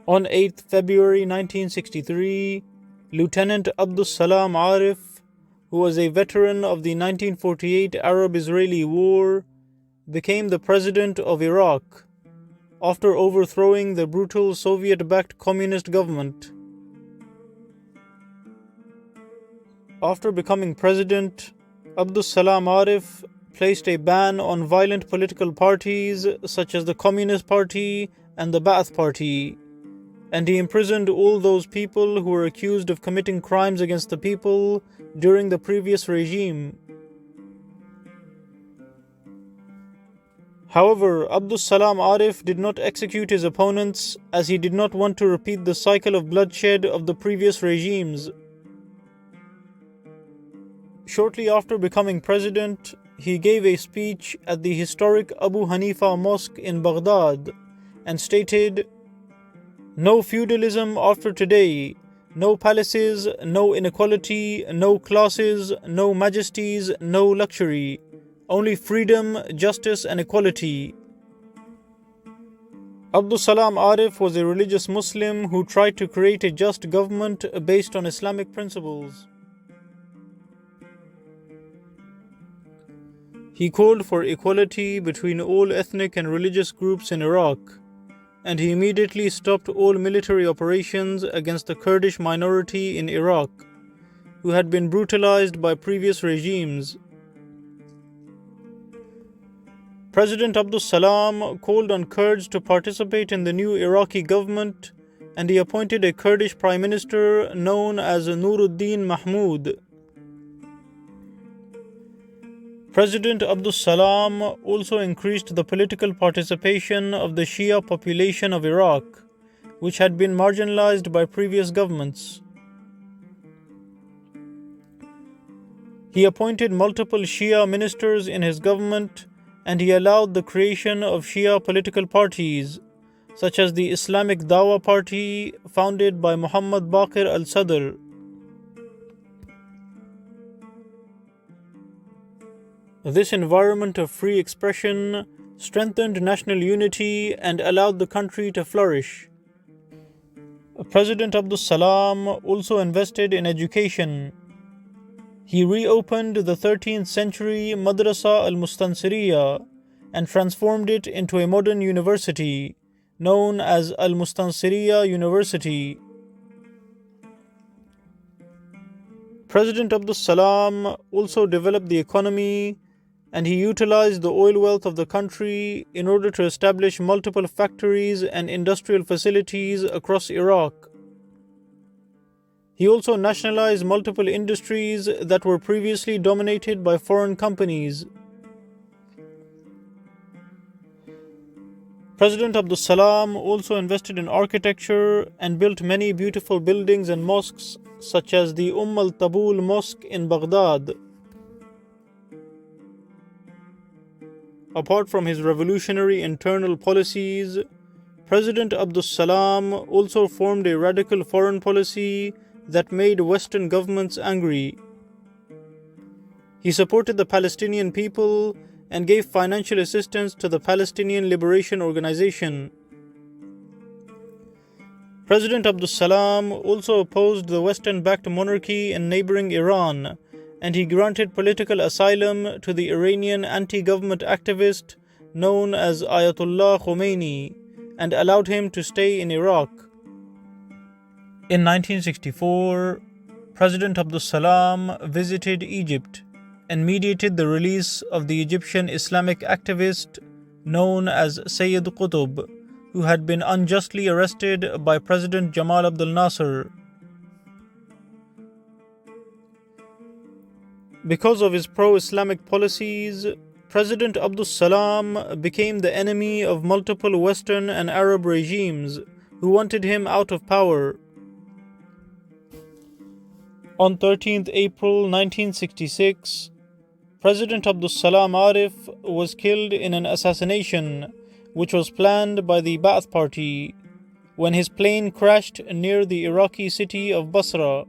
On 8th February 1963, Lieutenant Salam Arif, who was a veteran of the 1948 Arab-Israeli War, became the president of Iraq after overthrowing the brutal Soviet-backed communist government. After becoming president, Salam Arif placed a ban on violent political parties such as the Communist Party and the Ba'ath Party, and he imprisoned all those people who were accused of committing crimes against the people during the previous regime. However, Salam Arif did not execute his opponents as he did not want to repeat the cycle of bloodshed of the previous regimes. Shortly after becoming president, he gave a speech at the historic Abu Hanifa Mosque in Baghdad and stated, "No feudalism after today, no palaces, no inequality, no classes, no majesties, no luxury, only freedom, justice and equality." Salam Arif was a religious Muslim who tried to create a just government based on Islamic principles. He called for equality between all ethnic and religious groups in Iraq, and he immediately stopped all military operations against the Kurdish minority in Iraq, who had been brutalized by previous regimes. President Salam called on Kurds to participate in the new Iraqi government, and he appointed a Kurdish prime minister known as Nuruddin Mahmud. President Salam also increased the political participation of the Shia population of Iraq, which had been marginalized by previous governments. He appointed multiple Shia ministers in his government, and he allowed the creation of Shia political parties, such as the Islamic Dawah Party founded by Muhammad Baqir al-Sadr. This environment of free expression strengthened national unity and allowed the country to flourish. President Salam also invested in education. He reopened the 13th century Madrasa al-Mustansiriya and transformed it into a modern university known as Al-Mustansiriya University. President Salam also developed the economy, and he utilized the oil wealth of the country in order to establish multiple factories and industrial facilities across Iraq. He also nationalized multiple industries that were previously dominated by foreign companies. President Salam also invested in architecture and built many beautiful buildings and mosques, such as the al-Tabul Mosque in Baghdad. Apart from his revolutionary internal policies, President Salam also formed a radical foreign policy that made Western governments angry. He supported the Palestinian people and gave financial assistance to the Palestinian Liberation Organization. President Salam also opposed the Western-backed monarchy in neighboring Iran, and he granted political asylum to the Iranian anti-government activist known as Ayatollah Khomeini and allowed him to stay in Iraq. In 1964, President Salam visited Egypt and mediated the release of the Egyptian Islamic activist known as Sayyid Qutb, who had been unjustly arrested by President Jamal Abdul Nasser. Because of his pro-Islamic policies, President Salam became the enemy of multiple Western and Arab regimes who wanted him out of power. On 13th April 1966, President Salam Arif was killed in an assassination which was planned by the Ba'ath Party when his plane crashed near the Iraqi city of Basra.